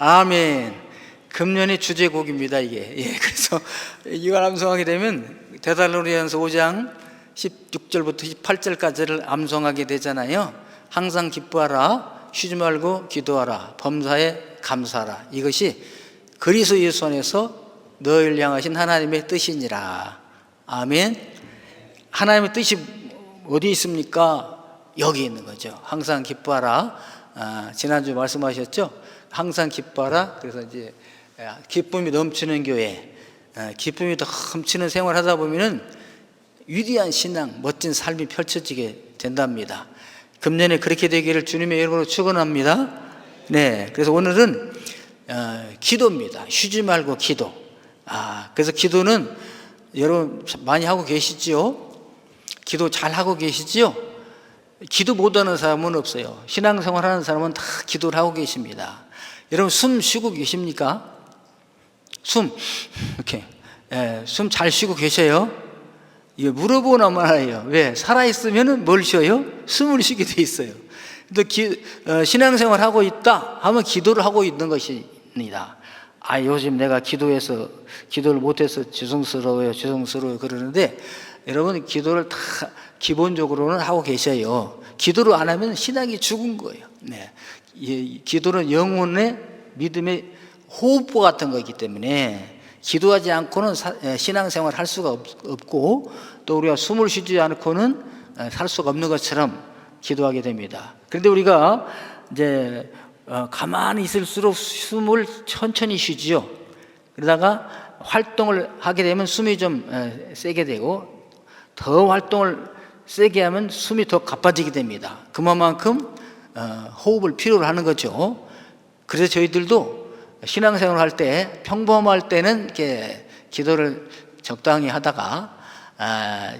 아멘. 금년의 주제곡입니다, 이게. 예, 그래서 이걸 암송하게 되면 데살로니가서 5장 16절부터 18절까지를 암송하게 되잖아요. 항상 기뻐하라, 쉬지 말고 기도하라, 범사에 감사하라. 이것이 그리스도 예수 안에서 너희를 향하신 하나님의 뜻이니라. 아멘. 하나님의 뜻이 어디 있습니까? 여기 있는 거죠. 항상 기뻐하라. 지난주 말씀하셨죠? 항상 기뻐하라. 그래서 이제 기쁨이 넘치는 교회, 기쁨이 더 넘치는 생활을 하다 보면은 위대한 신앙, 멋진 삶이 펼쳐지게 된답니다. 금년에 그렇게 되기를 주님의 이름으로 축원합니다. 네, 그래서 오늘은 기도입니다. 쉬지 말고 기도. 그래서 기도는 여러분 많이 하고 계시지요? 기도 잘 하고 계시지요? 기도 못하는 사람은 없어요. 신앙생활 하는 사람은 다 기도를 하고 계십니다. 여러분 숨 쉬고 계십니까? 숨 이렇게 숨 잘 쉬고 계셔요? 이거 물어보나 말아요. 왜? 살아있으면 뭘 쉬어요? 숨을 쉬게 돼 있어요. 근데 신앙생활 하고 있다 하면 기도를 하고 있는 것입니다. 요즘 내가 기도를 못해서 죄송스러워요 그러는데, 여러분 기도를 다 기본적으로는 하고 계셔요. 기도를 안 하면 신앙이 죽은 거예요. 네. 기도는 영혼의 믿음의 호흡부 같은 거기 때문에 기도하지 않고는 신앙생활 할 수가 없고, 또 우리가 숨을 쉬지 않고는 살 수가 없는 것처럼 기도하게 됩니다. 그런데 우리가 이제 가만히 있을수록 숨을 천천히 쉬지요. 그러다가 활동을 하게 되면 숨이 좀 세게 되고, 더 활동을 세게 하면 숨이 더 가빠지게 됩니다. 그만큼 호흡을 필요로 하는 거죠. 그래서 저희들도 신앙생활을 할 때, 평범할 때는 이렇게 기도를 적당히 하다가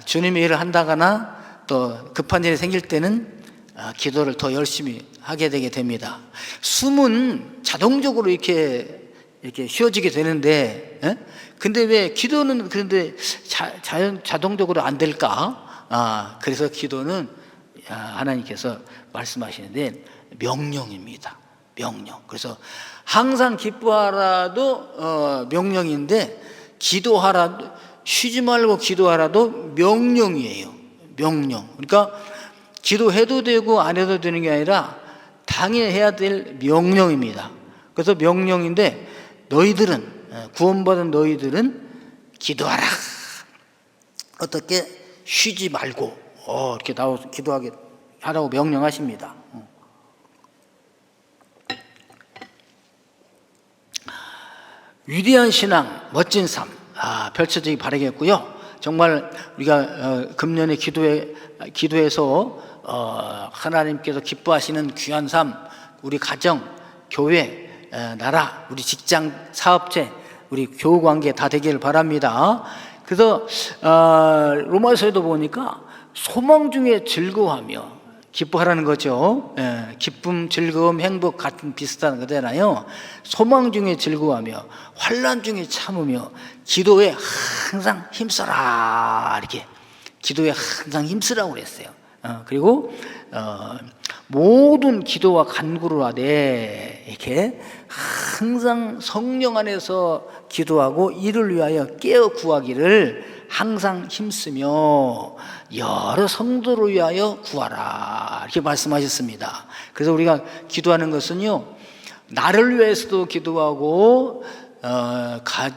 주님의 일을 한다거나 또 급한 일이 생길 때는 기도를 더 열심히 하게 되게 됩니다. 숨은 자동적으로 이렇게 쉬어지게 되는데, 근데 왜 기도는 그런데 자동적으로 안 될까? 그래서 기도는 하나님께서 말씀하시는데 명령입니다. 명령. 그래서 항상 기뻐하라도 명령인데, 기도하라도, 쉬지 말고 기도하라도 명령이에요. 명령. 그러니까 기도해도 되고 안 해도 되는 게 아니라 당연해야 될 명령입니다. 그래서 명령인데, 너희들은, 구원받은 너희들은 기도하라. 어떻게? 쉬지 말고 이렇게 나와서 기도하게 하라고 명령하십니다. 위대한 신앙, 멋진 삶 펼쳐지기 바라겠고요. 정말 우리가 금년에 기도해서 하나님께서 기뻐하시는 귀한 삶, 우리 가정, 교회, 나라, 우리 직장, 사업체, 우리 교우관계 다 되기를 바랍니다. 그래서 로마서에도 보니까 소망 중에 즐거워하며, 기뻐하라는 거죠. 기쁨, 즐거움, 행복 같은 비슷한 거잖아요. 소망 중에 즐거워하며, 환난 중에 참으며, 기도에 항상 힘써라. 이렇게 기도에 항상 힘쓰라고 그랬어요. 그리고 모든 기도와 간구를 하되, 이렇게 항상 성령 안에서 기도하고 이를 위하여 깨어 구하기를 항상 힘쓰며 여러 성도를 위하여 구하라. 이렇게 말씀하셨습니다. 그래서 우리가 기도하는 것은요, 나를 위해서도 기도하고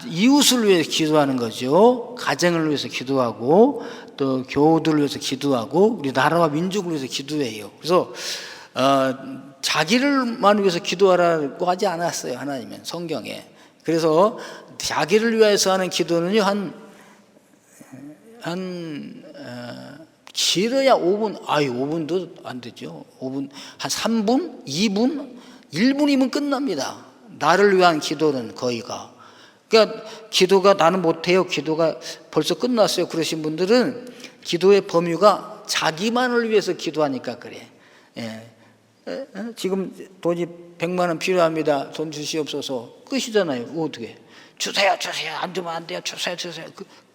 이웃을 위해서 기도하는 거죠. 가정을 위해서 기도하고 또 교우들을 위해서 기도하고 우리 나라와 민족을 위해서 기도해요. 그래서 자기를만 위해서 기도하라고 하지 않았어요, 하나님은 성경에. 그래서 자기를 위해서 하는 기도는요, 길어야 5분, 5분도 안 되죠. 5분, 한 3분, 2분, 1분이면 끝납니다. 나를 위한 기도는 거의가. 그러니까 기도가 나는 못해요, 기도가 벌써 끝났어요, 그러신 분들은 기도의 범위가 자기만을 위해서 기도하니까 그래. 지금 돈이 100만 원 필요합니다, 돈 주시옵소서, 끝이잖아요. 어떻게? 주세요 안 주면 안 돼요, 주세요.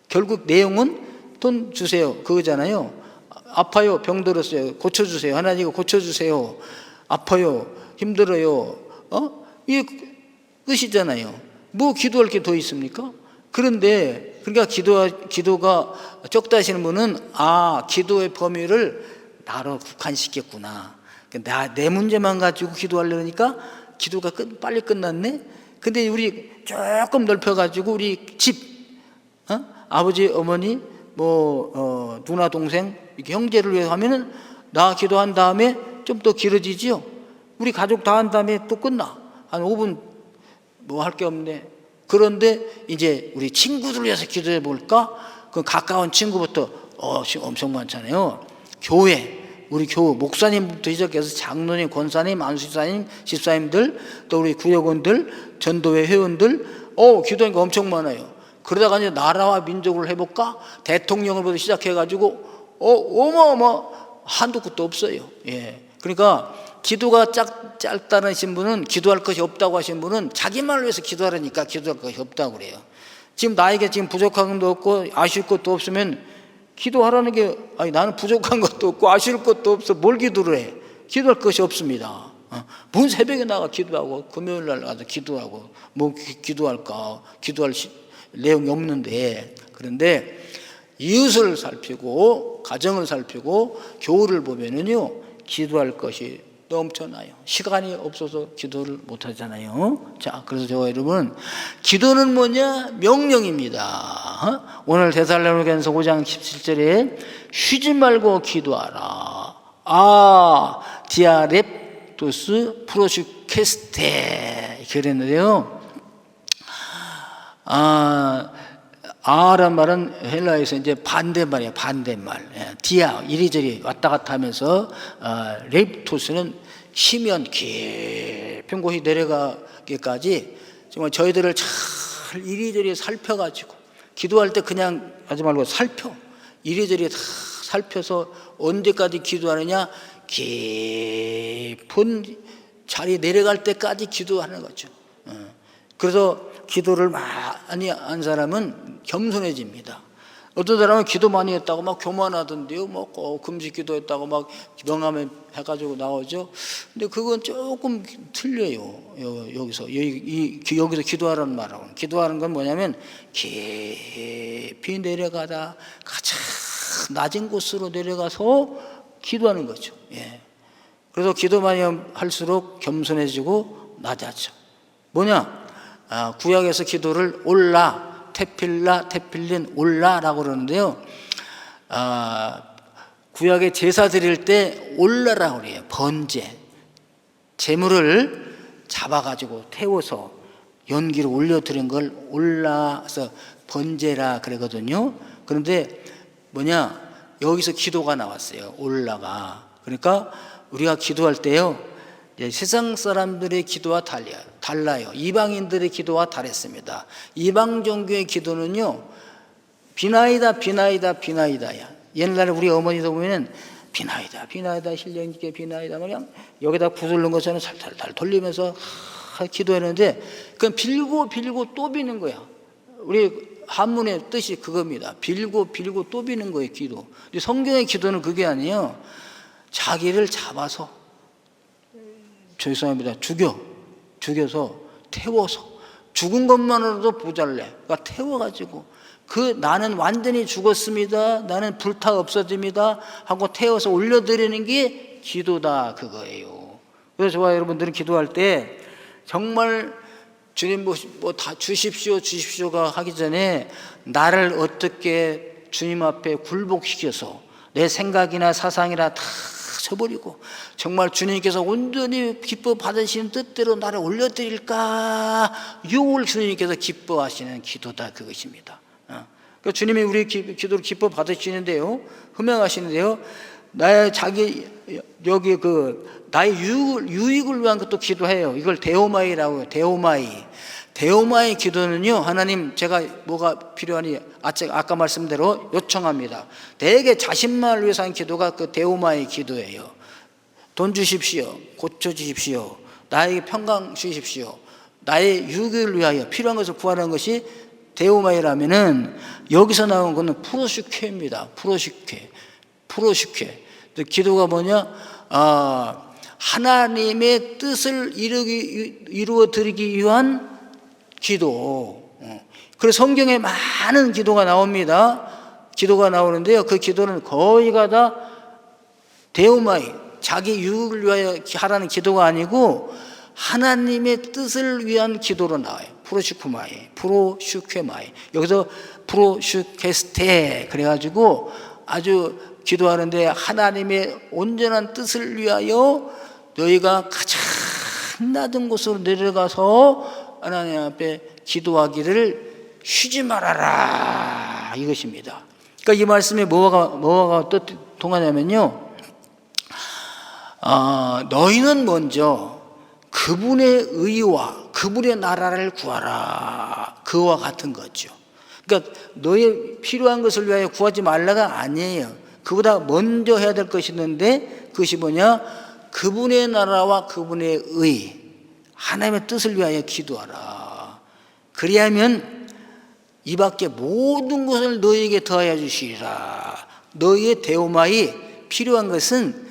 결국 내용은 돈 주세요 그거잖아요. 아파요, 병들었어요, 고쳐주세요. 하나님 이거 고쳐주세요. 아파요, 힘들어요. 이게 끝이잖아요. 뭐 기도할 게 더 있습니까? 그런데 그러니까 기도가 적다 하시는 분은 기도의 범위를 나로 국한시켰구나. 내 문제만 가지고 기도하려니까 기도가 빨리 끝났네. 근데 우리 조금 넓혀가지고 우리 집, 아버지, 어머니, 누나, 동생, 이렇게 형제를 위해서 하면은 나 기도한 다음에 좀 더 길어지지요. 우리 가족 다 한 다음에 또 끝나. 한 5분 할 게 없네. 그런데 이제 우리 친구들 위해서 기도해 볼까? 그 가까운 친구부터 엄청 많잖아요. 우리 교회 목사님부터 시작해서 장로님, 권사님, 안수사님, 집사님들, 또 우리 구역원들, 전도회 회원들, 기도하니까 엄청 많아요. 그러다가 이제 나라와 민족을 해볼까? 대통령을부터 시작해가지고 한도 끝도 없어요. 예. 그러니까 기도가 짧다는 분은, 기도할 것이 없다고 하신 분은 자기만을 위해서 기도하려니까 기도할 것이 없다고 그래요. 지금 나에게 지금 부족한 것도 없고 아쉬울 것도 없으면 기도하라는 게, 나는 부족한 것도 없고 아쉬울 것도 없어 뭘 기도를 해? 기도할 것이 없습니다. 뭔 새벽에 나가 기도하고 금요일 날 가서 기도하고 기도할까? 기도할 내용이 없는데. 그런데 이웃을 살피고 가정을 살피고 교우를 보면은요, 기도할 것이 넘쳐나요. 시간이 없어서 기도를 못 하잖아요. 자, 그래서 저와 여러분, 기도는 뭐냐? 명령입니다. 오늘 데살로니가전서 5장 17절에 쉬지 말고 기도하라. 디아렙토스 프로슈케스테 이렇게 그랬는데요. 란 말은 헬라에서 이제 반대말이에요. 반대말. 디아, 이리저리 왔다 갔다 하면서, 렙토스는 쉬면 깊은 곳이 내려가기까지 정말 저희들을 잘 이리저리 살펴가지고, 기도할 때 그냥 하지 말고 이리저리 다 살펴서 언제까지 기도하느냐? 깊은 자리에 내려갈 때까지 기도하는 거죠. 그래서 기도를 많이 한 사람은 겸손해집니다. 어떤 사람은 기도 많이 했다고 막 교만하던데요. 금식 기도했다고 막 명함에 해가지고 나오죠. 근데 그건 조금 틀려요. 여기서 기도하라는 말하고는. 기도하는 건 뭐냐면 깊이 내려가다 가장 낮은 곳으로 내려가서 기도하는 거죠. 예. 그래서 기도 많이 할수록 겸손해지고 낮아져. 뭐냐? 구약에서 기도를 테필린 올라라고 그러는데요. 구약에 제사 드릴 때 올라라고 그래요. 번제. 재물을 잡아가지고 태워서 연기로 올려드린 걸 올라서 번제라 그러거든요. 그런데 여기서 기도가 나왔어요. 올라가. 그러니까 우리가 기도할 때요, 세상 사람들의 기도와 달라요. 이방인들의 기도와 다르습니다. 이방 종교의 기도는요, 비나이다야. 옛날에 우리 어머니도 보면 비나이다 신령님께 비나이다 그냥 여기다 부르는 것처럼 살살 돌리면서 기도했는데, 그건 빌고 또 비는 거야. 우리 한문의 뜻이 그겁니다. 빌고 또 비는 거예요, 기도. 근데 성경의 기도는 그게 아니에요. 자기를 잡아서, 죄송합니다, 죽여서 태워서, 죽은 것만으로도 모자래. 그러니까 태워가지고 나는 완전히 죽었습니다, 나는 불타 없어집니다 하고 태워서 올려드리는 게 기도다, 그거예요. 그래서 저와 여러분들은 기도할 때 정말 주님 다 주십시오가 하기 전에 나를 어떻게 주님 앞에 굴복시켜서 내 생각이나 사상이나 다 쳐버리고 정말 주님께서 온전히 기뻐 받으시는 뜻대로 나를 올려드릴까, 이걸 주님께서 기뻐하시는 기도다, 그것입니다. 그러니까 주님이 우리 기도를 기뻐 받으시는데요, 흠양하시는데요, 나의 유익을 위한 것도 기도해요. 이걸 데오마이라고 해요. 데오마이 기도는요, 하나님, 제가 뭐가 필요하니 아까 말씀대로 요청합니다. 대개 자신만을 위해서 하는 기도가 그 데오마이 기도예요. 돈 주십시오, 고쳐주십시오, 나에게 평강 주십시오, 나의 유익을 위하여 필요한 것을 구하는 것이 데오마이라면은, 여기서 나온 것은 프로슈케입니다. 프로슈케. 기도가 뭐냐? 하나님의 뜻을 이루어 드리기 위한 기도. 그래서 성경에 많은 기도가 나옵니다. 기도가 나오는데요. 그 기도는 거의가 다 데오마이, 자기 유익을 위하여 하라는 기도가 아니고 하나님의 뜻을 위한 기도로 나와요. 프로슈쿠마이, 프로슈케마이. 여기서 프로슈케스테 그래가지고 아주 기도하는데 하나님의 온전한 뜻을 위하여 너희가 가장 낮은 곳으로 내려가서 하나님 앞에 기도하기를 쉬지 말아라, 이것입니다. 그러니까 이 말씀에 뭐가 통하냐면요, 너희는 먼저 그분의 의와 그분의 나라를 구하라, 그와 같은 거죠. 그러니까 너희 필요한 것을 위하여 구하지 말라가 아니에요. 그보다 먼저 해야 될 것이 있는데, 그것이 뭐냐? 그분의 나라와 그분의 의, 하나님의 뜻을 위하여 기도하라. 그리하면 이 밖에 모든 것을 너희에게 더하여 주시리라. 너희의 데오마이, 필요한 것은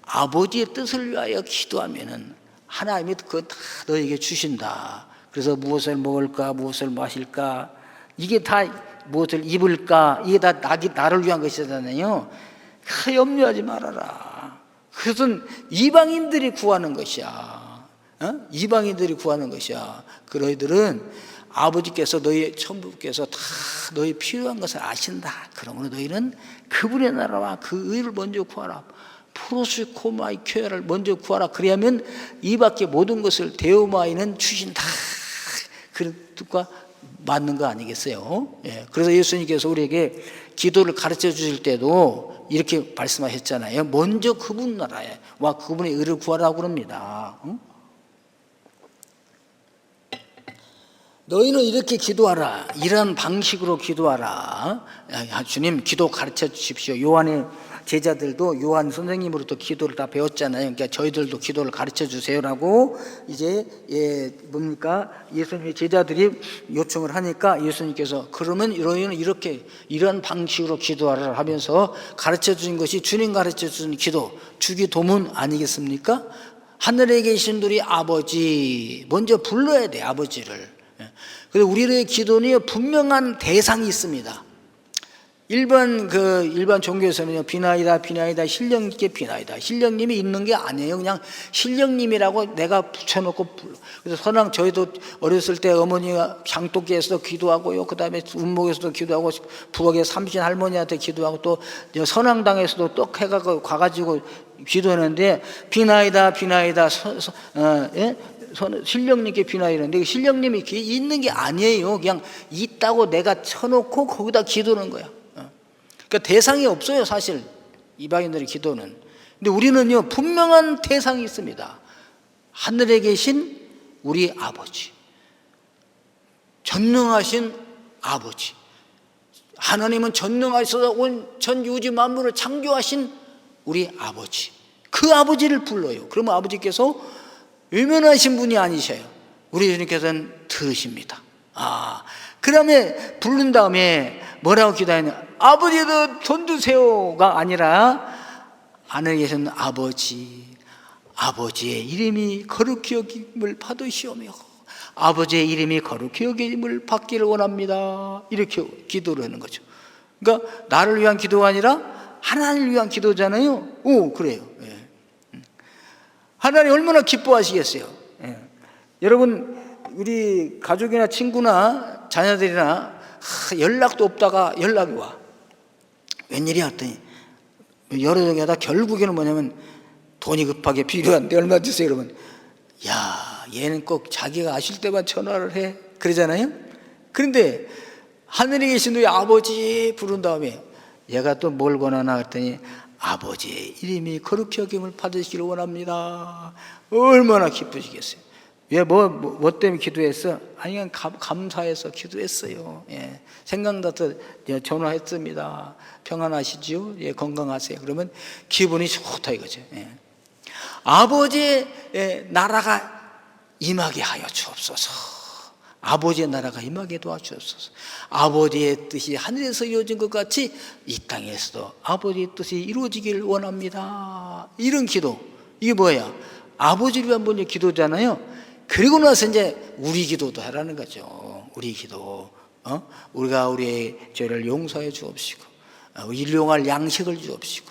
아버지의 뜻을 위하여 기도하면은 하나님이 그거 다 너희에게 주신다. 그래서 무엇을 먹을까, 무엇을 마실까, 이게 다 무엇을 입을까, 이게 다 나를 위한 것이잖아요. 염려하지 말아라. 그것은 이방인들이 구하는 것이야. 이방인들이 구하는 것이야. 그 너희들은 아버지께서, 너희 천부께서 다 너희 필요한 것을 아신다. 그러므로 너희는 그분의 나라와 그 의를 먼저 구하라. 프로스코마이 큐어를 먼저 구하라. 그리하면 이 밖에 모든 것을 데오마이는 주신다. 그런 뜻과 맞는 거 아니겠어요? 예. 그래서 예수님께서 우리에게 기도를 가르쳐 주실 때도 이렇게 말씀하셨잖아요. 먼저 그분 나라와 그분의 의를 구하라고 그럽니다. 너희는 이렇게 기도하라. 이런 방식으로 기도하라. 주님 기도 가르쳐 주십시오. 요한의 제자들도 요한 선생님으로부터 기도를 다 배웠잖아요. 그러니까 저희들도 기도를 가르쳐 주세요라고 이제 뭡니까? 예수님의 제자들이 요청을 하니까 예수님께서 그러면 너희는 이렇게 이런 방식으로 기도하라 하면서 가르쳐 주신 것이 주님 가르쳐 주신 기도, 주기도문 아니겠습니까? 하늘에 계신 우리 아버지, 먼저 불러야 돼, 아버지를. 그래서 우리의 기도는 분명한 대상이 있습니다. 일반 종교에서는요, 비나이다, 신령님께 비나이다. 신령님이 있는 게 아니에요. 그냥 신령님이라고 내가 붙여놓고 불러. 그래서 저희도 어렸을 때 어머니가 장독기에서도 기도하고요. 그 다음에 운목에서도 기도하고, 부엌에 삼신 할머니한테 기도하고, 또 선앙당에서도 떡 해가지고 가가지고 기도하는데, 비나이다. 신령님께 비나이는데, 신령님이 있는 게 아니에요. 그냥 있다고 내가 쳐놓고 거기다 기도하는 거야. 그러니까 대상이 없어요, 사실 이방인들의 기도는. 근데 우리는요, 분명한 대상이 있습니다. 하늘에 계신 우리 아버지, 전능하신 아버지. 하나님은 전능하셔서 온 전 유지 만물을 창조하신 우리 아버지, 그 아버지를 불러요. 그러면 아버지께서 외면하신 분이 아니셔요. 우리 주님께서는 들으십니다. 그 다음에 부른 다음에 뭐라고 기도하냐? 아버지도 돈 주세요가 아니라 하늘에 계신 아버지의 이름이 거룩히 여김을 받으시오며 아버지의 이름이 거룩히 여김을 받기를 원합니다. 이렇게 기도를 하는 거죠. 그러니까 나를 위한 기도가 아니라 하나님을 위한 기도잖아요. 그래요. 예. 하나님 얼마나 기뻐하시겠어요. 예. 여러분, 우리 가족이나 친구나 자녀들이나 연락도 없다가 연락이 와. 웬일이야 했더니 여러 종이 하다 결국에는 뭐냐면 돈이 급하게 필요한데 얼마 주세요. 그러면 얘는 꼭 자기가 아실 때만 전화를 해. 그러잖아요. 그런데 하늘에 계신 우리 아버지 부른 다음에 얘가 또 뭘 권하나 했더니 아버지의 이름이 거룩히 여김을 받으시기를 원합니다. 얼마나 기쁘시겠어요. 왜 뭐 때문에 기도했어? 아니, 그냥 감사해서 기도했어요. 예. 생각나서 전화했습니다. 평안하시지요? 예, 건강하세요. 그러면 기분이 좋다 이거죠. 예. 아버지의 나라가 임하게 하여 주옵소서. 아버지의 나라가 임하게 도와주옵소서. 아버지의 뜻이 하늘에서 이루어진 것 같이 이 땅에서도 아버지의 뜻이 이루어지길 원합니다. 이런 기도, 이게 뭐야? 아버지를 위한 분의 기도잖아요. 그리고 나서 이제 우리 기도도 하라는 거죠. 우리 기도. 우리가 우리의 죄를 용서해 주옵시고, 일용할 양식을 주옵시고,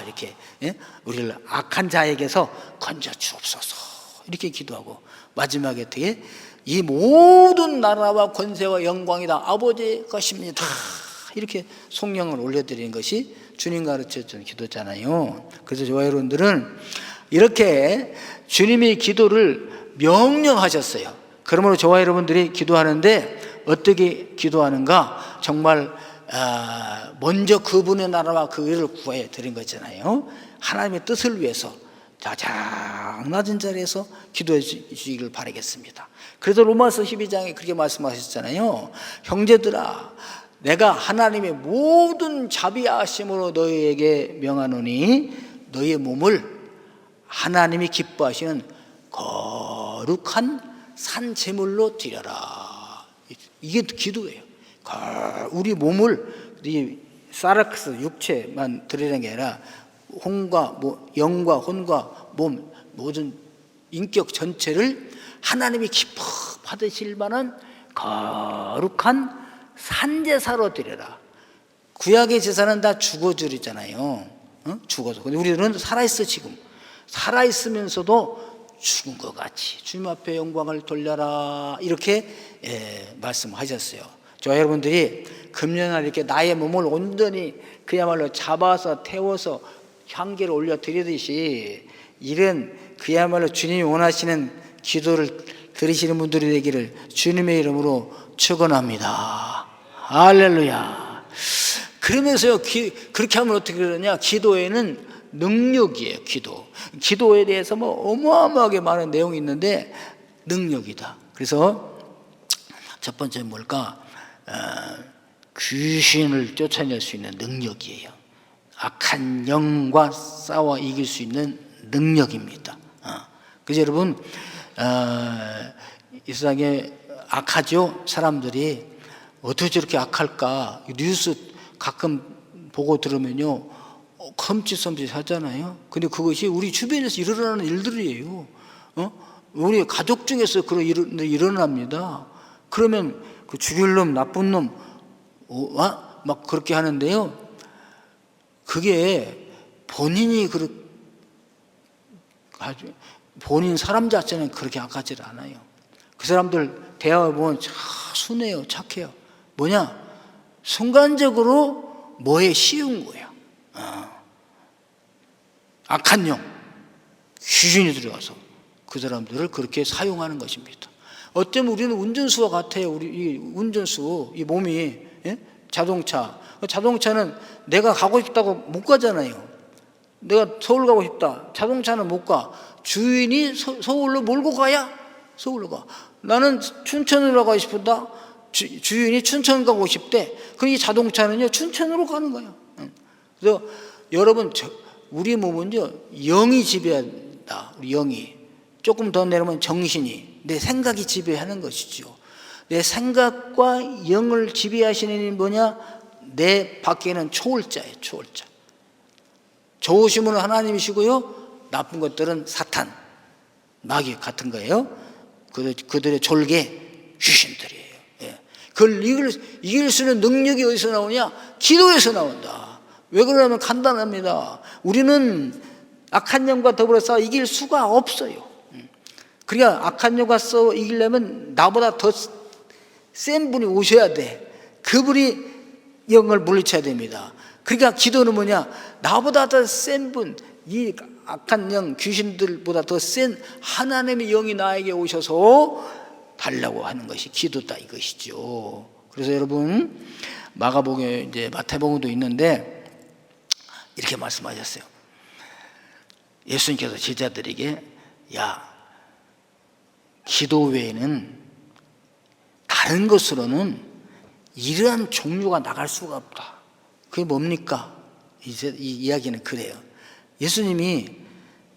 이렇게, 예? 우리를 악한 자에게서 건져 주옵소서. 이렇게 기도하고, 마지막에 어떻게? 이 모든 나라와 권세와 영광이 다 아버지의 것입니다. 이렇게 성령을 올려드리는 것이 주님 가르쳐준 기도잖아요. 그래서 저와 여러분들은 이렇게 주님이 기도를 명령하셨어요. 그러므로 저와 여러분들이 기도하는데 어떻게 기도하는가? 정말 먼저 그분의 나라와 그 의를 구해 드린 거잖아요. 하나님의 뜻을 위해서 가장 낮은 자리에서 기도해 주시기를 바라겠습니다. 그래서 로마서 12장에 그렇게 말씀하셨잖아요. 형제들아, 내가 하나님의 모든 자비하심으로 너희에게 명하노니 너희의 몸을 하나님이 기뻐하시는 거룩한 산 제물로 드려라. 이게 기도예요. 우리 몸을 이 사라크스 육체만 드리는 게 아니라 혼과 영과 혼과 몸 모든 인격 전체를 하나님이 기뻐 받으실 만한 거룩한 산제사로 드려라. 구약의 제사는 다 죽어주잖아요. 죽어서. 근데 우리들은 살아있어. 지금 살아있으면서도 죽은 것 같이 주님 앞에 영광을 돌려라. 이렇게 말씀하셨어요. 저 여러분들이 금년날 이렇게 나의 몸을 온전히 그야말로 잡아서 태워서 향기를 올려 드리듯이 이런 그야말로 주님이 원하시는 기도를 들으시는 분들이 되기를 주님의 이름으로 축원합니다. 할렐루야. 그러면서요, 그렇게 하면 어떻게 그러냐? 기도에는 능력이에요. 기도에 대해서 어마어마하게 많은 내용이 있는데 능력이다. 그래서 첫 번째는 뭘까? 귀신을 쫓아낼 수 있는 능력이에요. 악한 영과 싸워 이길 수 있는 능력입니다. 그래서 여러분, 이 세상에 악하죠? 사람들이 어떻게 저렇게 악할까? 뉴스 가끔 보고 들으면요, 컴칫섬칫 하잖아요. 근데 그것이 우리 주변에서 일어나는 일들이에요. 우리 가족 중에서 그런 일이 일어납니다. 그러면 그 죽일 놈, 나쁜 놈, 막 그렇게 하는데요. 그게 본인이 본인 사람 자체는 그렇게 악하지 않아요. 그 사람들 대화해보면 참 순해요, 착해요. 뭐냐? 순간적으로 뭐에 쉬운 거야. 악한 영, 귀신이 들어가서 그 사람들을 그렇게 사용하는 것입니다. 어쩌면 우리는 운전수와 같아요. 우리 이 운전수, 이 몸이, 예? 자동차는 내가 가고 싶다고 못 가잖아요. 내가 서울 가고 싶다. 자동차는 못 가. 주인이 서울로 몰고 가야 서울로 가. 나는 춘천으로 가고 싶다. 주인이 춘천 가고 싶대. 그럼 이 자동차는요, 춘천으로 가는 거예요. 그래서 여러분, 우리 몸은요, 영이 지배한다. 우리 영이. 조금 더 내려오면 정신이, 내 생각이 지배하는 것이죠. 내 생각과 영을 지배하시는 일이 뭐냐? 내 밖에는 초월자예요, 초월자. 좋으신 분은 하나님이시고요, 나쁜 것들은 사탄, 마귀 같은 거예요. 그들의 졸개, 귀신들이에요. 예. 그걸 이길 수 있는 능력이 어디서 나오냐? 기도에서 나온다. 왜 그러냐면 간단합니다. 우리는 악한 영과 더불어 싸워 이길 수가 없어요. 그러니까 악한 영과 싸워 이기려면 나보다 더 센 분이 오셔야 돼. 그분이 영을 물리쳐야 됩니다. 그러니까 기도는 뭐냐? 나보다 더 센 분, 이 악한 영, 귀신들보다 더 센 하나님의 영이 나에게 오셔서 달라고 하는 것이 기도다, 이것이죠. 그래서 여러분, 마가복음에 이제 마태복음도 있는데 이렇게 말씀하셨어요. 예수님께서 제자들에게, 야, 기도 외에는 다른 것으로는 이러한 종류가 나갈 수가 없다. 그게 뭡니까? 이제 이 이야기는 그래요. 예수님이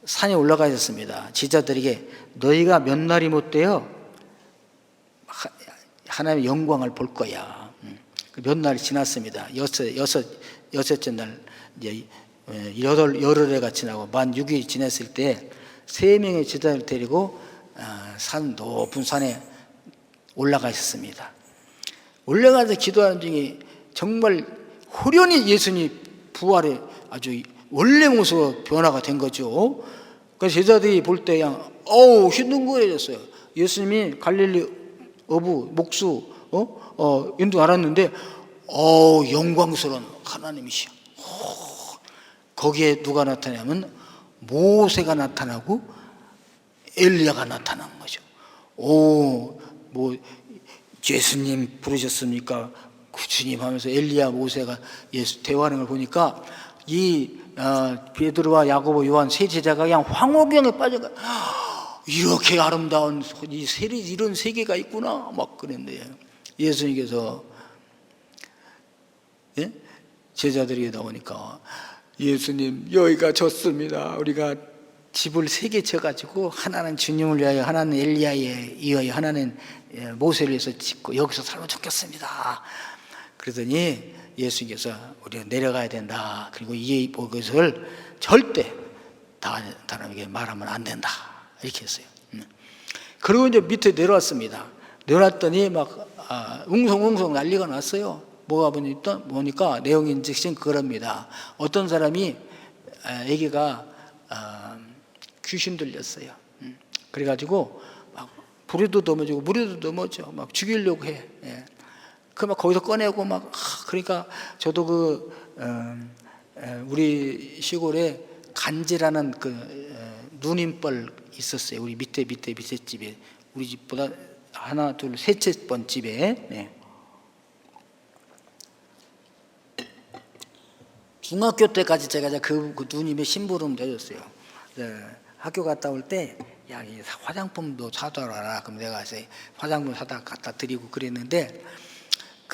산에 올라가셨습니다. 제자들에게 너희가 몇 날이 못 돼요? 하나님의 영광을 볼 거야. 몇 날이 지났습니다. 여섯째 날, 이제 열흘에가 지나고 만 6일 지났을 때 3명의 제자를 데리고 산 높은 산에 올라가셨습니다. 올라가서 기도하는 중에 정말 호련히 예수님 부활에 아주 원래 모습으로 변화가 된 거죠. 그래서 제자들이 볼 때 그냥 휘둥그레졌어요. 예수님이 갈릴리 어부 목수 인도 알았는데 영광스러운 하나님이시여. 거기에 누가 나타나냐면 모세가 나타나고 엘리야가 나타난 거죠. 뭐 예수님 부르셨습니까? 그 주님 하면서 엘리야 모세가 예수 대화하는 걸 보니까 이 베드로와 야고보 요한 세 제자가 그냥 황홀경에 빠져가. 이렇게 아름다운 이 이런 세계가 있구나 막 그랬는데 예수님께서 제자들이 나오니까 예수님 여기가 좋습니다. 우리가 집을 세 개 쳐가지고 하나는 주님을 위하여, 하나는 엘리야에 이하여, 하나는 모세를 위해서 짓고 여기서 살면 좋겠습니다. 그러더니 예수님께서 우리가 내려가야 된다. 그리고 이것을 절대 사람에게 말하면 안 된다. 이렇게 했어요. 그리고 이제 밑에 내려왔습니다. 내려왔더니 막 웅성웅성 난리가 났어요. 뭐가 보니까 내용인즉슨 그럽니다. 어떤 사람이 애기가 귀신 들렸어요. 그래가지고 막 불에도 넘어지고 물에도 넘어져 막 죽이려고 해. 그 막 거기서 꺼내고 막 그러니까 저도 우리 시골에 간지라는 누님뻘 있었어요. 우리 밑에 집에 우리 집보다 하나 둘 셋째 번 집에. 중학교 때까지 제가 그 누님의 심부름 되었어요. 학교 갔다 올 때 야, 이 화장품도 사더라. 그럼 내가 화장품 사다 갖다 드리고 그랬는데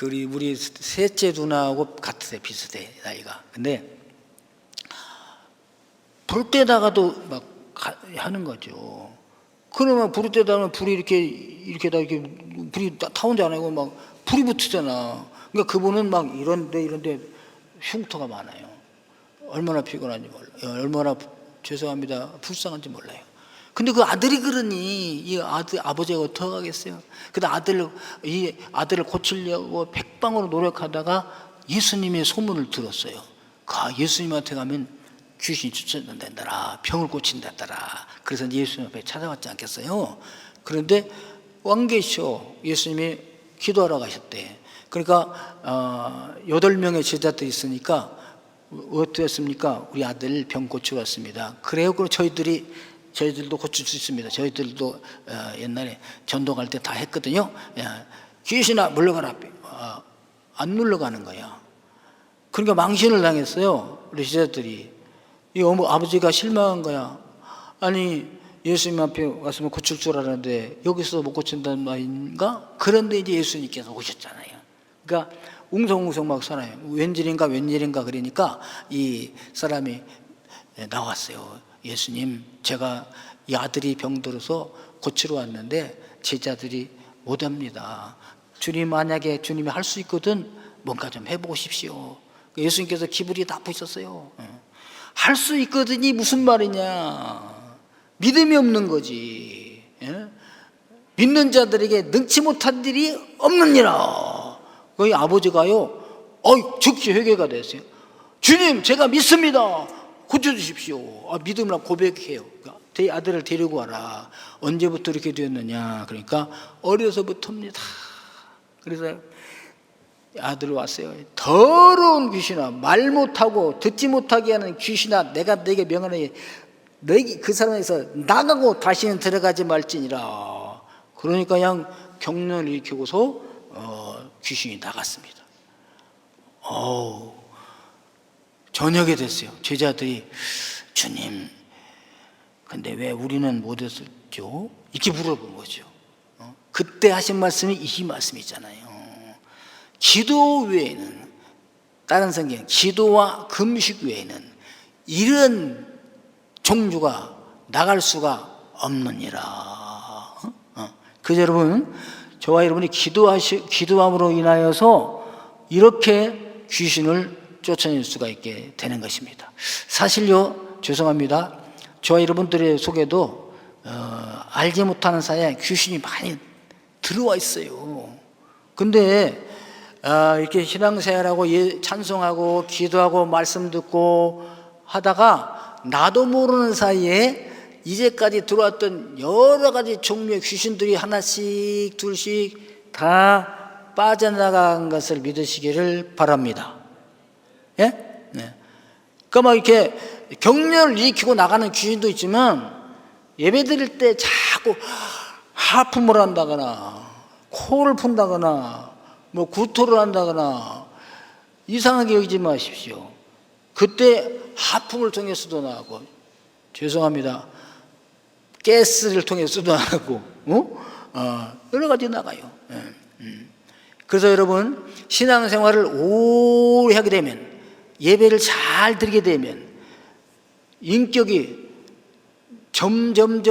우리 셋째 누나하고 같으세요. 비슷해 나이가. 근데 불 때다가도 막 하는 거죠. 그러면 불 때다가 불이 이렇게 불이 타온지 안 하고 막 불이 붙잖아. 그러니까 그분은 막 이런데 흉터가 많아요. 얼마나 피곤한지 몰라요. 얼마나 죄송합니다. 불쌍한지 몰라요. 근데 그 아들이 그러니 이 아버지가 어떻게 하겠어요? 근데 이 아들을 고치려고 백방으로 노력하다가 예수님의 소문을 들었어요. 예수님한테 가면 귀신이 쫓아낸다더라. 병을 고친다더라. 그래서 예수님 앞에 찾아왔지 않겠어요? 그런데 왕계시오 예수님이 기도하러 가셨대. 그러니까 8명의 제자들이 있으니까 어떻게 했습니까? 우리 아들 병 고치러 왔습니다. 그래요? 그럼 저희들도 고칠 수 있습니다. 저희들도 옛날에 전도 갈 때 다 했거든요. 귀신아 물러가라. 안 물러가는 거야. 그러니까 망신을 당했어요. 우리 제자들이. 이 아버지가 실망한 거야. 아니 예수님 앞에 왔으면 고칠 줄 알았는데 여기서 못 고친다는 말인가? 그런데 이제 예수님께서 오셨잖아요. 그러니까 웅성웅성 막 살아요. 웬일인가 그러니까 이 사람이 나왔어요. 예수님, 제가 이 아들이 병들어서 고치러 왔는데 제자들이 못합니다. 주님, 만약에 주님이 할 수 있거든 뭔가 좀 해보십시오. 예수님께서 기분이 나쁘셨어요. 할 수 있거든이 무슨 말이냐? 믿음이 없는 거지. 믿는 자들에게 능치 못한 일이 없느니라. 거기 아버지가요, 즉시 회개가 됐어요. 주님, 제가 믿습니다. 고쳐주십시오. 믿음을 고백해요. 제 아들을 데리고 와라. 언제부터 이렇게 되었느냐? 그러니까 어려서부터입니다. 그래서 아들 왔어요. 더러운 귀신아, 말 못하고 듣지 못하게 하는 귀신아, 내가 네게 명하노니 너희 그 사람에서 나가고 다시는 들어가지 말지니라. 그러니까 그냥 경련을 일으키고서 귀신이 나갔습니다. 저녁에 됐어요. 제자들이 주님, 근데 왜 우리는 못했었죠? 이렇게 물어본 거죠. 그때 하신 말씀이 이 말씀이잖아요. 기도 외에는, 다른 성경 기도와 금식 외에는 이런 종류가 나갈 수가 없느니라. 그래서 여러분, 저와 여러분이 기도함으로 인하여서 이렇게 귀신을 쫓아낼 수가 있게 되는 것입니다. 사실요, 죄송합니다. 저와 여러분들의 속에도 알지 못하는 사이에 귀신이 많이 들어와 있어요. 근데 이렇게 신앙생활하고 찬송하고 기도하고 말씀 듣고 하다가 나도 모르는 사이에 이제까지 들어왔던 여러 가지 종류의 귀신들이 하나씩 둘씩 다 빠져나간 것을 믿으시기를 바랍니다. 예? 네. 그러니까 막 이렇게 격려를 일으키고 나가는 귀신도 있지만 예배 드릴 때 자꾸 하품을 한다거나 코를 푼다거나 뭐 구토를 한다거나 이상하게 여기지 마십시오. 그때 하품을 통해서도 나가고, 죄송합니다, 가스를 통해서도 나가고 여러 가지 나가요. 그래서 여러분, 신앙생활을 오래 하게 되면, 예배를 잘 드리게 되면 인격이 점점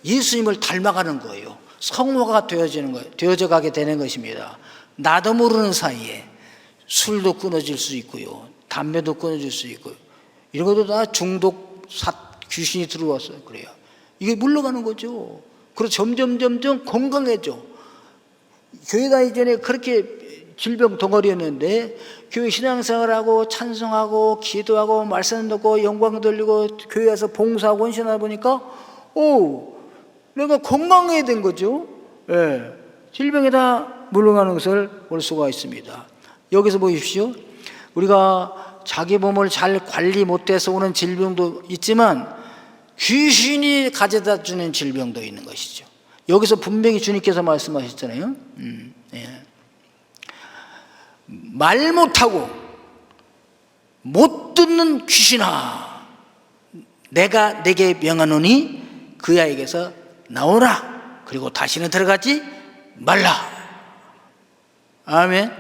예수님을 닮아가는 거예요. 성화가 되어지는 거예요. 되어져 가게 되는 것입니다. 나도 모르는 사이에 술도 끊어질 수 있고요, 담배도 끊어질 수 있고요. 이런 것도 다 중독 귀신이 들어왔어요. 그래요. 이게 물러가는 거죠. 그래서 점점 건강해져. 교회 다니기 전에 그렇게 질병 덩어리였는데 교회 신앙생활하고 찬송하고 기도하고 말씀 듣고 영광 돌리고 교회 와서 봉사하고 헌신하다 보니까 내가 건강해야 된 거죠. 예. 질병에 다 물러가는 것을 볼 수가 있습니다. 여기서 보십시오. 우리가 자기 몸을 잘 관리 못해서 오는 질병도 있지만 귀신이 가져다 주는 질병도 있는 것이죠. 여기서 분명히 주님께서 말씀하셨잖아요. 예. 말 못하고 못 듣는 귀신아, 내가 내게 명하노니 그 아이에게서 나오라. 그리고 다시는 들어가지 말라. 아멘.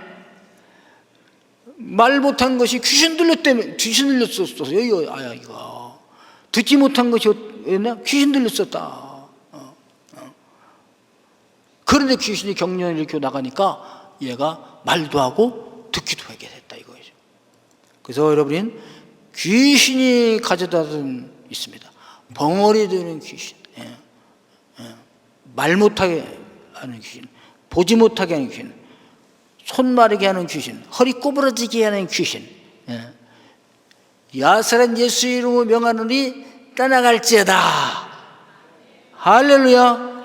말 못한 것이 귀신 들렸었어. 이거 듣지 못한 것이 귀신 들렸었다. 그런데 귀신이 격려를 일으켜 나가니까 얘가 말도 하고 듣기도 하게 됐다 이거죠. 그래서 여러분, 귀신이 가져다는 있습니다. 벙어리 되는 귀신, 말 못하게 하는 귀신, 보지 못하게 하는 귀신, 손 마르게 하는 귀신, 허리 꼬부러지게 하는 귀신, 야사란 예수 이름으로 명하노니 떠나갈지어다. 할렐루야.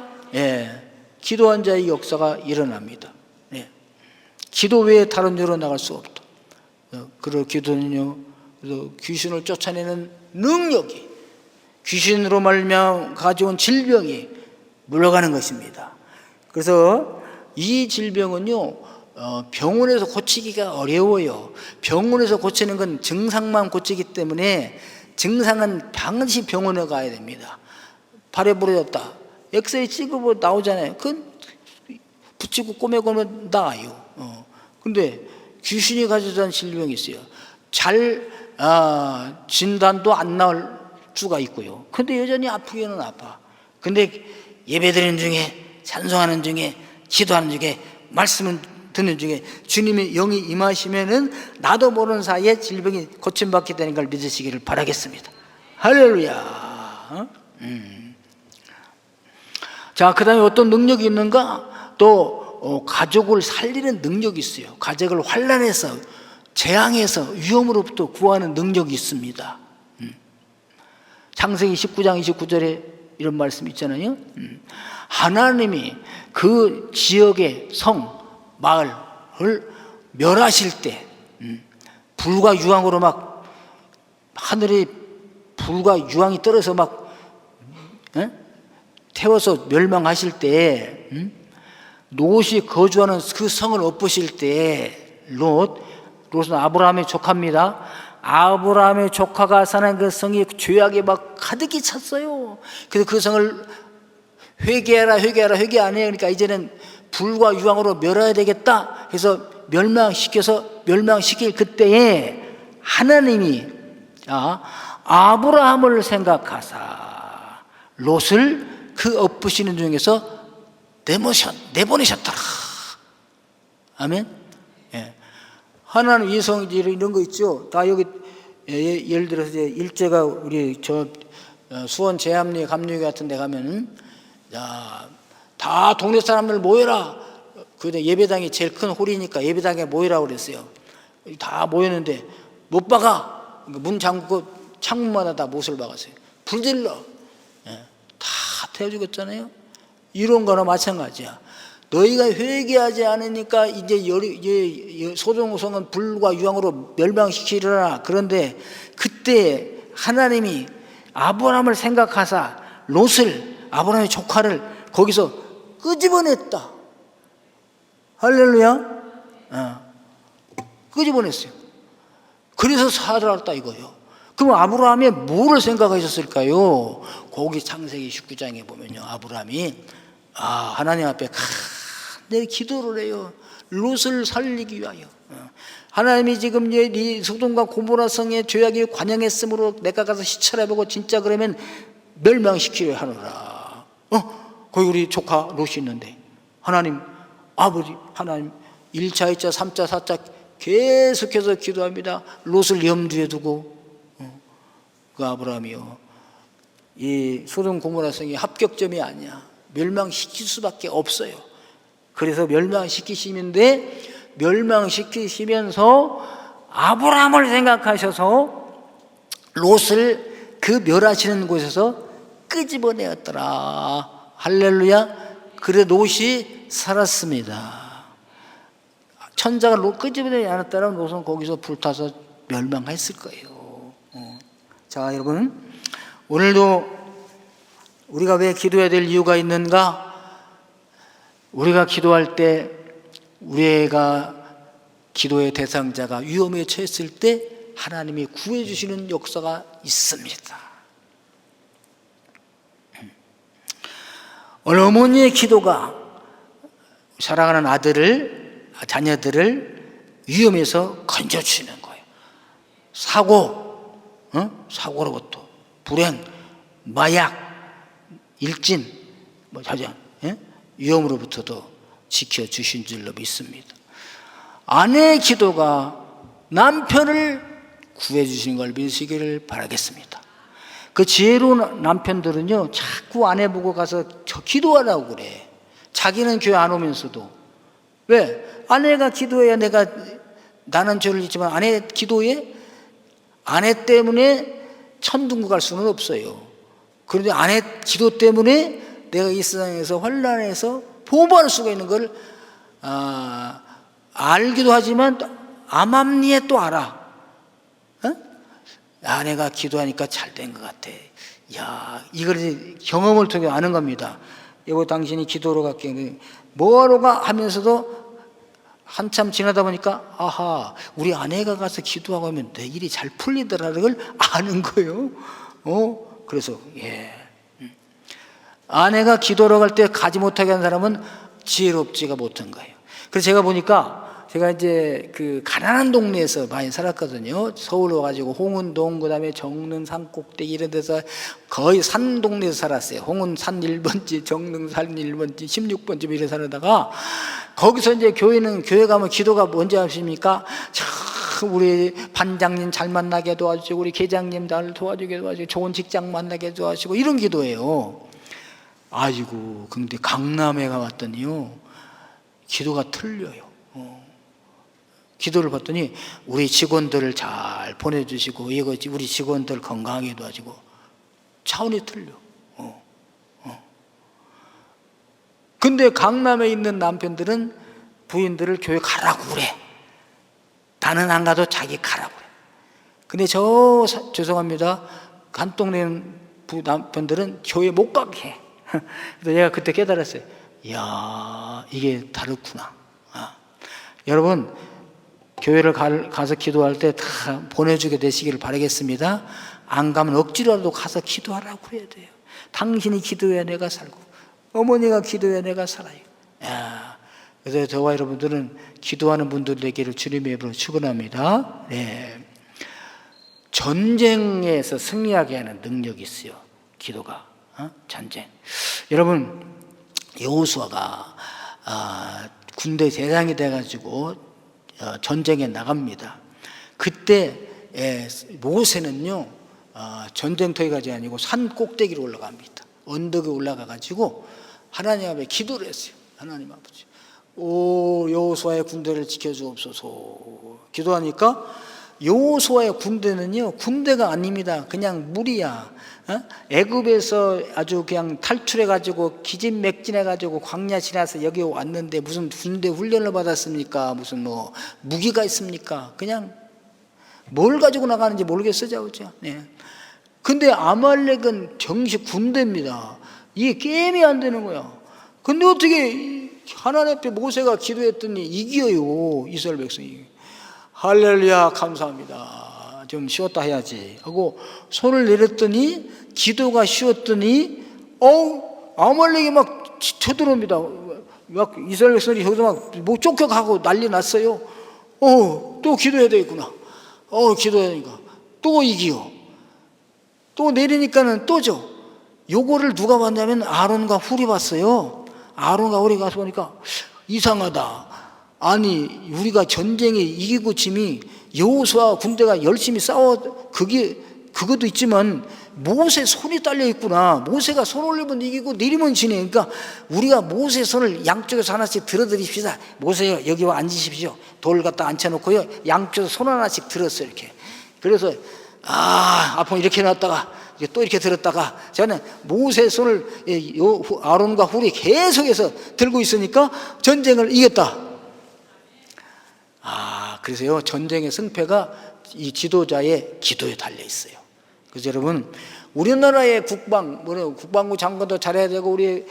기도한 자의 역사가 일어납니다. 기도 외에 다른 데로 나갈 수 없다. 그리고 기도는요, 귀신을 쫓아내는 능력이, 귀신으로 말미암아 가져온 질병이 물러가는 것입니다. 그래서 이 질병은요, 병원에서 고치기가 어려워요. 병원에서 고치는 건 증상만 고치기 때문에 증상은 반드시 병원에 가야 됩니다. 발에 부러졌다, 엑스레이 찍어보면 나오잖아요. 그건 붙이고 꼬매고는 나아요. 근데 귀신이 가져다는 질병이 있어요. 진단도 안 나올 수가 있고요. 근데 여전히 아프기는 아파. 근데 예배드리는 중에, 찬송하는 중에, 기도하는 중에, 말씀을 듣는 중에 주님의 영이 임하시면은 나도 모르는 사이에 질병이 고침받게 되는 걸 믿으시기를 바라겠습니다. 할렐루야. 자, 그 다음에 어떤 능력이 있는가? 또 가족을 살리는 능력이 있어요. 가족을 환난에서, 재앙에서, 위험으로부터 구하는 능력이 있습니다. 창세기 19장 29절에 이런 말씀이 있잖아요. 하나님이 그 지역의 성, 마을을 멸하실 때, 불과 유황으로 막 하늘에 불과 유황이 떨어서 막 태워서 멸망하실 때, 롯이 거주하는 그 성을 엎으실 때, 롯은 아브라함의 조카입니다. 아브라함의 조카가 사는 그 성이 죄악에 막 가득히 찼어요. 그래서 그 성을 회개하라 회개 안 해요. 그러니까 이제는 불과 유황으로 멸해야 되겠다 해서 멸망시킬 그때에 하나님이 아브라함을 생각하사 롯을 그 엎으시는 중에서 내보내셨더라. 아멘. 하나님 이성질 이런 거 있죠. 다 여기 예를 들어서 이제 일제가 우리 수원 제암리 감리교 같은 데 가면은 자, 다 동네 사람들 모여라. 그 예배당이 제일 큰 홀이니까 예배당에 모이라고 그랬어요. 다 모였는데 못 박아. 문 잠그고 창문마다 다 못을 박았어요. 불질러. 다 태워 죽였잖아요. 이런 거나 마찬가지야. 너희가 회개하지 않으니까 이제 소돔성은 불과 유황으로 멸망시키리라. 그런데 그때 하나님이 아브라함을 생각하사 롯을, 아브라함의 조카를 거기서 끄집어냈다. 할렐루야. 끄집어냈어요. 그래서 살아났다 이거예요. 그럼 아브라함이 뭐를 생각하셨을까요? 거기 창세기 19장에 보면요, 아브라함이 하나님 앞에 내 기도를 해요. 롯을 살리기 위하여. 하나님이 지금 이 소돔과 고모라 성의 죄악이 관영했으므로 내가 가서 시찰해보고 진짜 그러면 멸망시키려 하노라. 거기 우리 조카 롯이 있는데 하나님, 아버지 하나님 1차, 2차, 3차, 4차 계속해서 기도합니다. 롯을 염두에 두고. 그 아브라함이요, 이 소돔 고모라 성이 합격점이 아니야. 멸망시킬 수밖에 없어요. 그래서 멸망시키시는데, 멸망시키시면서 아브라함을 생각하셔서 롯을 그 멸하시는 곳에서 끄집어내었더라. 할렐루야. 그래 롯이 살았습니다. 천자가 롯 끄집어내지 않았다면 롯은 거기서 불타서 멸망했을 거예요. 자, 여러분, 오늘도 우리가 왜 기도해야 될 이유가 있는가? 우리가 기도할 때 우리가 기도의 대상자가 위험에 처했을 때 하나님이 구해주시는 역사가 있습니다. 어느 어머니의 기도가 사랑하는 자녀들을 위험에서 건져주시는 거예요. 사고로부터, 불행, 마약, 일진, 자전, 위험으로부터도 지켜주신 줄로 믿습니다. 아내의 기도가 남편을 구해주시는 걸 믿으시기를 바라겠습니다. 그 지혜로운 남편들은요, 자꾸 아내 보고 가서 저 기도하라고 그래. 자기는 교회 안 오면서도. 왜? 아내가 기도해야 나는 죄를 짓지만 아내 기도에, 아내 때문에 천둥구 갈 수는 없어요. 그런데 아내 기도 때문에 내가 이 세상에서 환난에서 보호받을 수가 있는 걸 알기도 하지만 암암리에 또 알아. 아내가 기도하니까 잘 된 것 같아. 야, 이걸 이제 경험을 통해 아는 겁니다. 여보, 당신이 기도로 갈게. 뭐하러 가? 하면서도 한참 지나다 보니까 아하, 우리 아내가 가서 기도하고 하면 내 일이 잘 풀리더라는 걸 아는 거예요. 그래서 아내가 기도로 갈 때 가지 못하게 한 사람은 지혜롭지가 못한 거예요. 그래서 제가 보니까, 제가 이제 그 가난한 동네에서 많이 살았거든요. 서울 와가지고 홍은동, 그다음에 정릉 산꼭대기 이런 데서 거의 산 동네에서 살았어요. 홍은산 1번지, 정릉산 1번지, 16번지 이래 살다가 거기서 이제 교회 가면 기도가 뭔지 아십니까? 우리 반장님 잘 만나게 도와주시고, 우리 계장님 잘 도와주게 도와주시고, 좋은 직장 만나게 도와주시고, 이런 기도예요. 아이고, 근데 강남에 가봤더니요, 기도가 틀려요. 기도를 봤더니 우리 직원들을 잘 보내주시고, 우리 직원들 건강하게 도와주고, 차원이 틀려. 근데 강남에 있는 남편들은 부인들을 교회 가라고 그래. 나는 안 가도 자기 가라고 그래. 근데 죄송합니다, 간동네 남편들은 교회 못 가게 해. 그래서 내가 그때 깨달았어요. 이야, 이게 다르구나. 여러분, 교회를 가서 기도할 때 다 보내주게 되시기를 바라겠습니다. 안 가면 억지로라도 가서 기도하라고 해야 돼요. 당신이 기도해야 내가 살고, 어머니가 기도해야 내가 살아요. 그래서 저와 여러분들은 기도하는 분들 되기를 주님의 이름으로 축원합니다. 네. 전쟁에서 승리하게 하는 능력이 있어요. 기도가. 전쟁. 여러분, 여호수아가 군대 대장이 돼가지고 전쟁에 나갑니다. 그때 모세는요, 전쟁터에 가지 아니고 산 꼭대기로 올라갑니다. 언덕에 올라가 가지고 하나님 앞에 기도를 했어요. 하나님 아버지, 오 여호수아의 군대를 지켜주옵소서. 기도하니까 여호수아의 군대는요, 군대가 아닙니다. 그냥 무리야. 애굽에서 아주 그냥 탈출해 가지고 기진맥진해 가지고 광야 지나서 여기 왔는데 무슨 군대 훈련을 받았습니까? 무슨 뭐 무기가 있습니까? 그냥 뭘 가지고 나가는지 모르겠어요, 그죠? 네. 근데 아말렉은 정식 군대입니다. 이게 게임이 안 되는 거야. 근데 어떻게 하나님 앞에 모세가 기도했더니 이겨요, 이스라엘 백성이. 할렐루야, 감사합니다. 좀 쉬었다 해야지 하고 손을 내렸더니, 기도가 쉬었더니 아말렉이 막 쳐들어옵니다. 막 이스라엘 백성이 여기서 막 뭐 쫓겨가고 난리 났어요. 또 기도해야 되겠구나. 기도하니까 또 이기요. 또 내리니까는 또죠. 요거를 누가 봤냐면 아론과 훌이 봤어요. 아론과 훌이 가서 보니까 이상하다. 아니 우리가 전쟁에 이기고 짐이 여호수아 군대가 열심히 싸워, 그것도 있지만 모세 손이 딸려 있구나. 모세가 손 올리면 이기고 내리면 지네. 그러니까 우리가 모세 손을 양쪽에서 하나씩 들어드립시다. 모세 여기 와 앉으십시오. 돌 갖다 앉혀놓고요, 양쪽에서 손 하나씩 들었어요, 이렇게. 그래서 앞으로 이렇게 놨다가 또 이렇게 들었다가, 저는 모세 손을 아론과 훌이 계속해서 들고 있으니까 전쟁을 이겼다. 그래서요, 전쟁의 승패가 이 지도자의 기도에 달려 있어요. 그래서 여러분, 우리나라의 국방부 장관도 잘해야 되고, 우리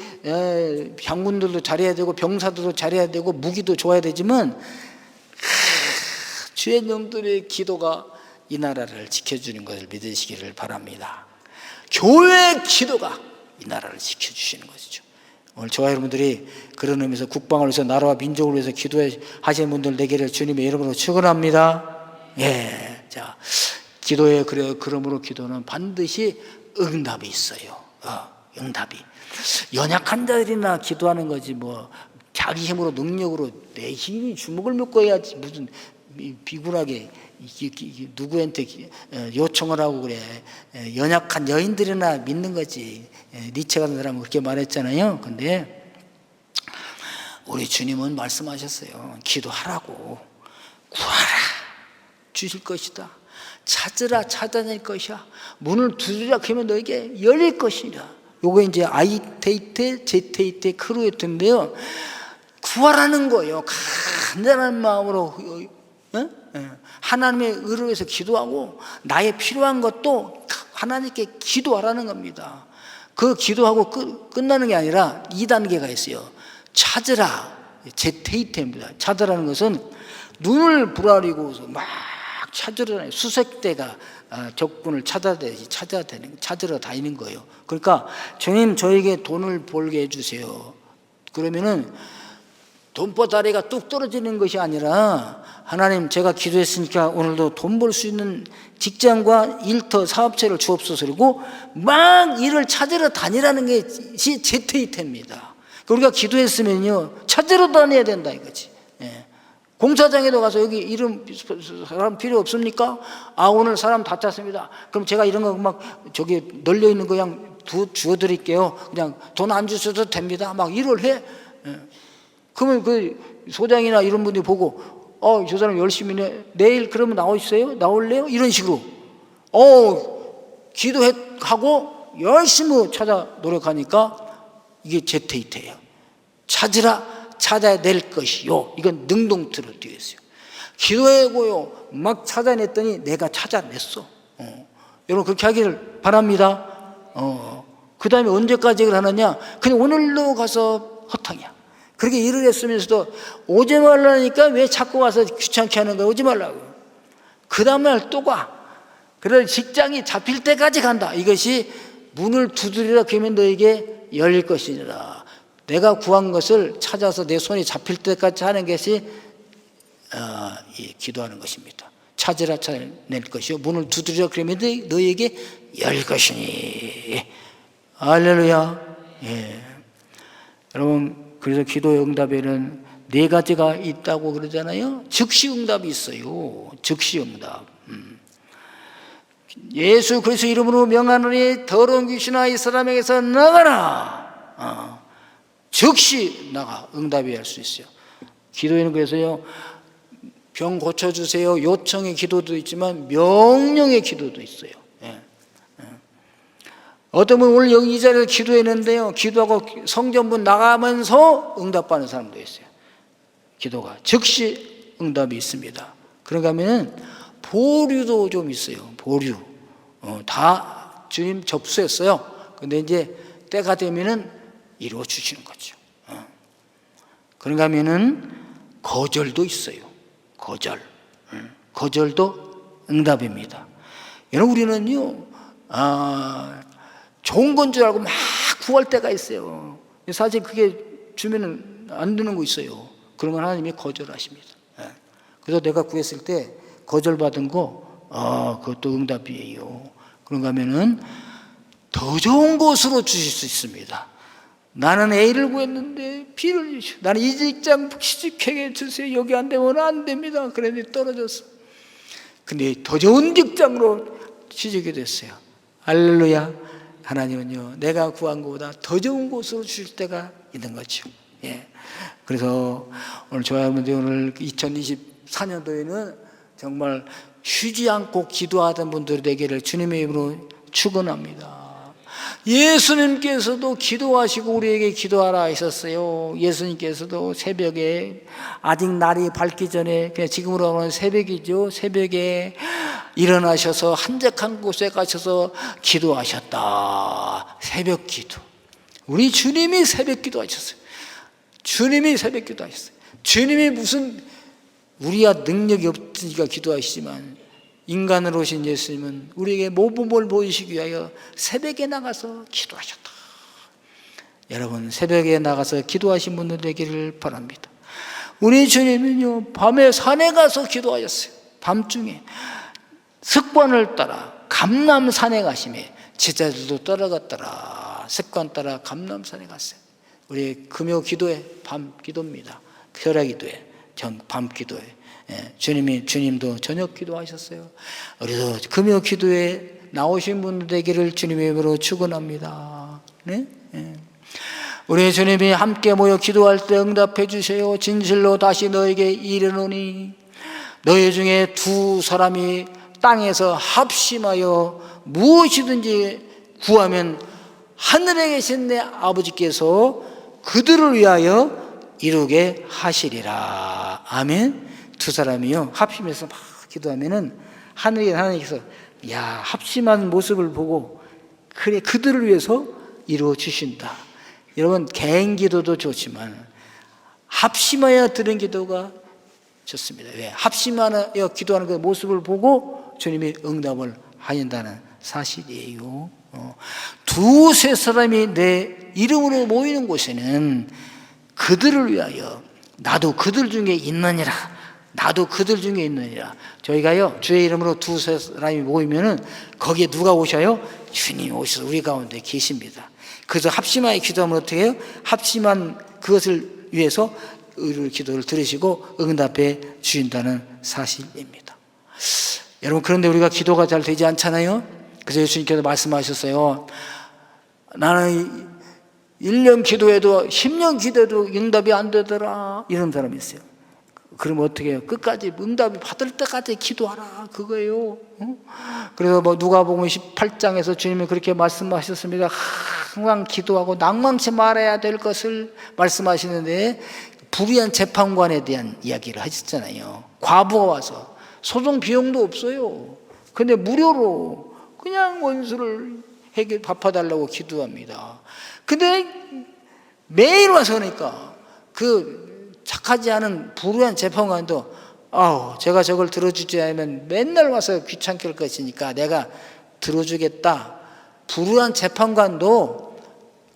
장군들도 잘해야 되고, 병사들도 잘해야 되고, 무기도 좋아야 되지만 주의 영들의 기도가 이 나라를 지켜주는 것을 믿으시기를 바랍니다. 교회의 기도가 이 나라를 지켜주시는 것이죠. 오늘 저와 여러분들이 그런 의미에서 국방을 위해서, 나라와 민족을 위해서 기도하시는 분들 되기를 주님의 이름으로 축원합니다. 예, 자, 기도에 그러므로 기도는 반드시 응답이 있어요. 응답이. 연약한 자들이나 기도하는 거지, 뭐 자기 힘으로 능력으로 내 힘이 주먹을 먹고 해야지 무슨 비굴하게 누구한테 요청을 하고 그래. 연약한 여인들이나 믿는 거지. 니체 같은 사람은 그렇게 말했잖아요. 근데 우리 주님은 말씀하셨어요. 기도하라고. 구하라, 주실 것이다. 찾으라, 찾아낼 것이야. 문을 두드리라, 그러면 너에게 열릴 것이다. 요거 이제 아이테이테, 제테이테, 크루에트인데요. 구하라는 거예요. 간절한 마음으로 하나님의 의를 위해서 기도하고, 나의 필요한 것도 하나님께 기도하라는 겁니다. 그 기도하고 끝나는 게 아니라 2단계가 있어요. 찾으라, 제테이테입니다. 찾으라는 것은 눈을 부라리고 막 찾으러, 수색대가 적군을 찾으러 다니는 거예요. 그러니까 주님, 저에게 돈을 벌게 해주세요. 그러면은 돈보다리가 뚝 떨어지는 것이 아니라, 하나님 제가 기도했으니까 오늘도 돈 벌 수 있는 직장과 일터, 사업체를 주옵소서. 그리고 막 일을 찾으러 다니라는 것이 제테이테입니다. 우리가 기도했으면요, 찾으러 다녀야 된다 이거지. 예. 공사장에도 가서 여기 이름 사람 필요 없습니까? 오늘 사람 다 찼습니다. 그럼 제가 이런 거 막 저기 널려 있는 거 그냥 주워드릴게요. 그냥 돈 안 주셔도 됩니다. 막 일을 해. 예. 그러면 그 소장이나 이런 분들이 보고, 저 사람 열심히 해. 내일 그러면 나올래요? 이런 식으로. 기도하고 열심히 찾아 노력하니까 이게 제테이테예요. 찾아야 될 것이요. 이건 능동태로 되어 있어요. 기도하고요, 막 찾아냈더니 내가 찾아냈어. 여러분 그렇게 하기를 바랍니다. 그 다음에 언제까지 하느냐? 그냥 오늘로 가서 허탕이야. 그렇게 일을 했으면서도 오지 말라니까 왜 자꾸 와서 귀찮게 하는 거야? 오지 말라고. 그 다음날 또 가. 그래서 직장이 잡힐 때까지 간다. 이것이 문을 두드리라, 그러면 너에게 열릴 것이니라. 내가 구한 것을 찾아서 내 손이 잡힐 때까지 하는 것이 기도하는 것입니다. 찾으라, 찾아낼 것이요. 문을 두드리라, 그러면 너에게 열릴 것이니. 할렐루야. 예. 여러분, 그래서 기도의 응답에는 4가지가 있다고 그러잖아요. 즉시 응답이 있어요. 즉시 응답. 예수 그리스도 이름으로 명하노니 더러운 귀신아 이 사람에게서 나가라. 즉시 나가 응답이 할 수 있어요. 기도에는 그래서요, 병 고쳐주세요 요청의 기도도 있지만 명령의 기도도 있어요. 어떤 분은 오늘 여기 이 자리에서 기도했는데요, 기도하고 성전문 나가면서 응답받는 사람도 있어요. 기도가 즉시 응답이 있습니다. 그런가 하면 보류도 좀 있어요. 보류. 다 주님 접수했어요. 근데 이제 때가 되면은 이루어 주시는 거죠. 그런가 하면은 거절도 있어요. 거절도 응답입니다. 여러분, 우리는요, 좋은 건 줄 알고 막 구할 때가 있어요. 사실 그게 주면은 안 되는 거 있어요. 그러면 하나님이 거절하십니다. 그래서 내가 구했을 때 거절받은 거, 그것도 응답이에요. 그런가 하면은 더 좋은 곳으로 주실 수 있습니다. 나는 A를 구했는데 B를 주시오. 나는 이 직장 취직하게 해주세요. 여기 안 되면 안 됩니다. 그랬는데 떨어졌어. 근데 더 좋은 직장으로 취직이 됐어요. 할렐루야. 하나님은요, 내가 구한 것보다 더 좋은 곳으로 주실 때가 있는 거죠. 그래서 오늘 저여러분들 오늘 2024년도에는 정말 쉬지 않고 기도하던 분들이 되기를 주님의 이름으로 축원합니다. 예수님께서도 기도하시고 우리에게 기도하라 하셨어요. 예수님께서도 새벽에 아직 날이 밝기 전에, 그냥 지금으로 하면 새벽이죠. 새벽에 일어나셔서 한적한 곳에 가셔서 기도하셨다. 새벽 기도. 우리 주님이 새벽 기도 하셨어요. 주님이 새벽 기도 하셨어요. 주님이 무슨 우리야 능력이 없으니까 기도하시지만 인간으로 오신 예수님은 우리에게 모범을 보이시기 위하여 새벽에 나가서 기도하셨다. 여러분, 새벽에 나가서 기도하신 분들 되기를 바랍니다. 우리 주님은요, 밤에 산에 가서 기도하셨어요. 밤중에 습관을 따라 감람산에 가시매 제자들도 따라갔더라. 습관 따라 감람산에 갔어요. 우리 금요 기도회 밤 기도입니다. 혈야 기도회 밤 기도회. 주님도 저녁 기도하셨어요. 우리도 금요 기도에 나오신 분들 되기를 주님의 이름으로 축원합니다. 네? 우리 주님이 함께 모여 기도할 때 응답해 주세요. 진실로 다시 너에게 이르노니 너희 중에 두 사람이 땅에서 합심하여 무엇이든지 구하면 하늘에 계신 내 아버지께서 그들을 위하여 이루게 하시리라. 아멘. 두 사람이요, 합심해서 막 기도하면은 하나님께서 합심한 모습을 보고 그래 그들을 위해서 이루어 주신다. 여러분, 개인 기도도 좋지만 합심하여 드린 기도가 좋습니다. 왜? 합심하여 기도하는 그 모습을 보고 주님이 응답을 하신다는 사실이에요. 두세 사람이 내 이름으로 모이는 곳에는 그들을 위하여 나도 그들 중에 있느니라. 나도 그들 중에 있느니라. 저희가요, 주의 이름으로 두세 사람이 모이면은 거기에 누가 오셔요? 주님이 오셔서 우리 가운데 계십니다. 그래서 합심하여 기도하면 어떻게 해요? 합심한 그것을 위해서 의를 기도를 들으시고 응답해 주신다는 사실입니다. 여러분, 그런데 우리가 기도가 잘 되지 않잖아요. 그래서 예수님께서 말씀하셨어요. 나는 1년 기도해도 10년 기도해도 응답이 안 되더라. 이런 사람이 있어요. 그러면 어떻게 해요? 끝까지 응답이 받을 때까지 기도하라. 그거예요. 그래서 누가복음 18장에서 주님이 그렇게 말씀하셨습니다. 항상 기도하고 낭망치 말아야 될 것을 말씀하시는데 불의한 재판관에 대한 이야기를 하셨잖아요. 과부가 와서 소송 비용도 없어요. 근데 무료로 그냥 원수를 갚아달라고 기도합니다. 근데 매일 와서 그러니까 그 착하지 않은 불의한 재판관도 제가 저걸 들어주지 않으면 맨날 와서 귀찮게 할 것이니까 내가 들어주겠다. 불의한 재판관도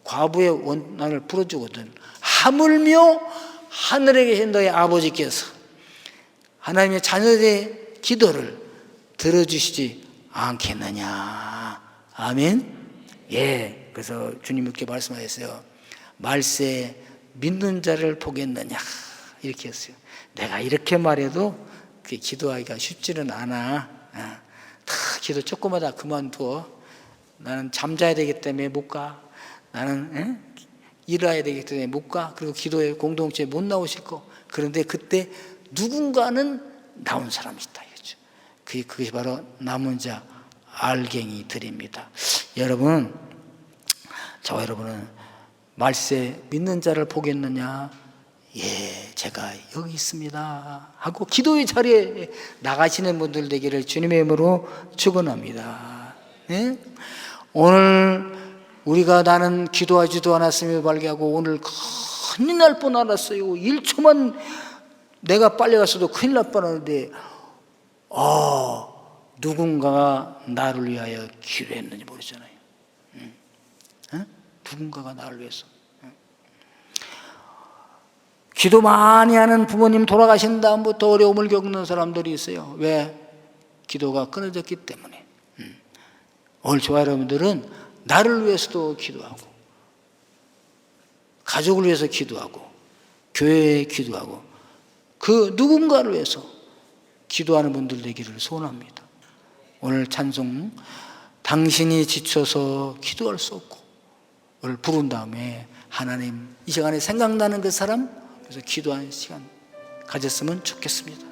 과부의 원한을 풀어주거든. 하물며 하늘에 계신 너의 아버지께서 하나님의 자녀의 기도를 들어주시지 않겠느냐. 아멘. 그래서 주님 이렇게 말씀하셨어요. 말세 믿는 자를 보겠느냐, 이렇게 했어요. 내가 이렇게 말해도 기도하기가 쉽지는 않아. 다 기도 조금마다 그만두어. 나는 잠자야 되기 때문에 못 가. 나는 일해야 되기 때문에 못 가. 그리고 기도회 공동체에 못 나오실 거. 그런데 그때 누군가는 나온 사람이 있다. 그것이 바로 남은 자 알갱이들입니다. 여러분, 저와 여러분은 말세 믿는 자를 보겠느냐? 예, 제가 여기 있습니다 하고 기도의 자리에 나가시는 분들 되기를 주님의 이름으로 축원합니다. 예? 오늘 우리가 나는 기도하지도 않았으며 발개하고 오늘 큰일 날 뻔 알았어요. 1초만 내가 빨리 갔어도 큰일 날 뻔하는데 누군가가 나를 위하여 기도했는지 모르잖아요. 누군가가 나를 위해서. 기도 많이 하는 부모님 돌아가신 다음부터 어려움을 겪는 사람들이 있어요. 왜? 기도가 끊어졌기 때문에. 오늘 저와 여러분들은 나를 위해서도 기도하고 가족을 위해서 기도하고 교회에 기도하고 그 누군가를 위해서 기도하는 분들 되기를 소원합니다. 오늘 찬송 당신이 지쳐서 기도할 수 없고 를 부른 다음에 하나님 이 시간에 생각나는 그 사람 그래서 기도하는 시간 가졌으면 좋겠습니다.